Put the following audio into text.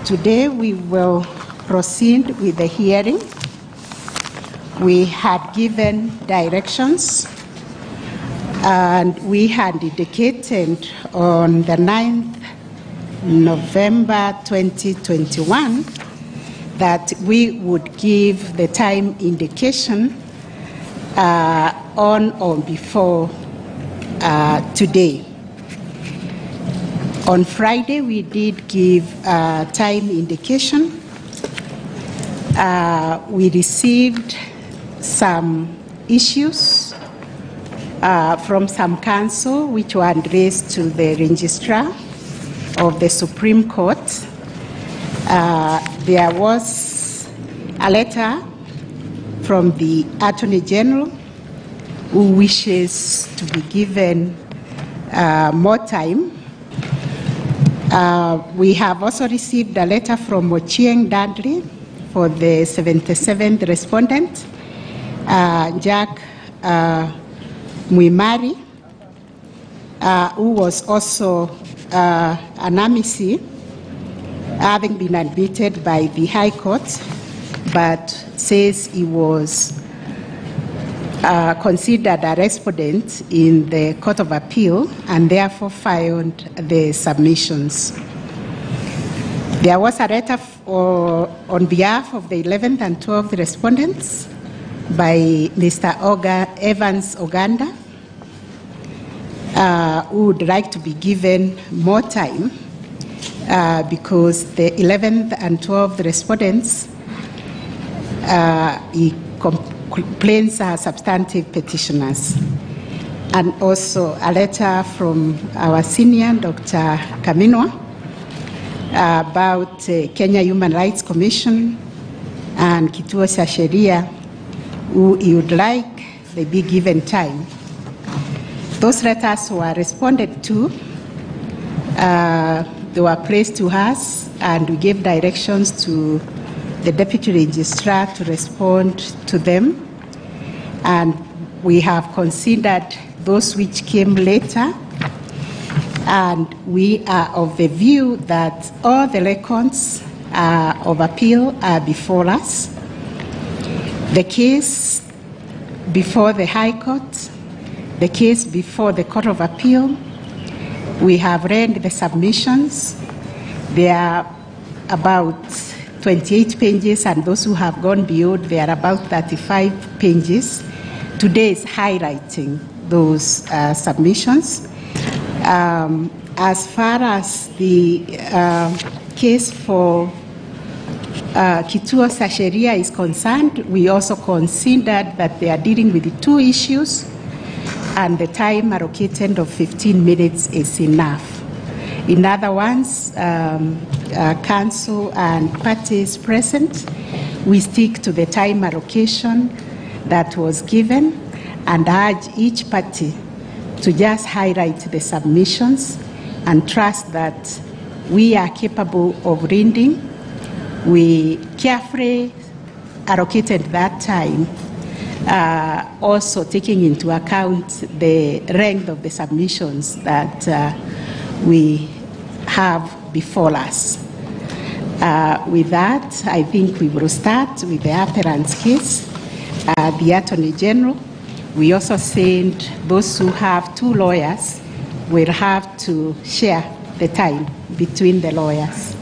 today we will proceed with the hearing. We had given directions and we had indicated on the 9th November 2021 that we would give the time indication on or before today. On Friday, we did give time indication. We received some issues from some counsel which were addressed to the Registrar of the Supreme Court. There was a letter from the Attorney General who wishes to be given more time. We have also received a letter from Ochieng Dudley for the 77th respondent, Jack Muimari, who was also an amici, having been admitted by the High Court, but says he was considered a respondent in the Court of Appeal and therefore filed the submissions. There was a letter on behalf of the 11th and 12th respondents by Mr. Evans Oganda, who would like to be given more time because the 11th and 12th respondents he complaints are substantive petitioners. And also a letter from our senior, Dr. Kaminwa, about Kenya Human Rights Commission and Kituo cha Sheria, who he would like they be given time. Those letters were responded to. They were placed to us, and we gave directions to the Deputy Registrar to respond to them. And we have considered those which came later, and we are of the view that all the records of appeal are before us. The case before the High Court, the case before the Court of Appeal, we have read the submissions. They are about 28 pages, and those who have gone beyond, they are about 35 pages. Today is highlighting those submissions. As far as the case for Kituo cha Sheria is concerned, we also considered that they are dealing with the two issues, and the time allocated of 15 minutes is enough. In other ones, counsel and parties present, we stick to the time allocation that was given and urge each party to just highlight the submissions and trust that we are capable of reading. We carefully allocated that time, also taking into account the length of the submissions that we have before us. With that, I think we will start with the appellant's case. The Attorney General, we also said those who have two lawyers will have to share the time between the lawyers.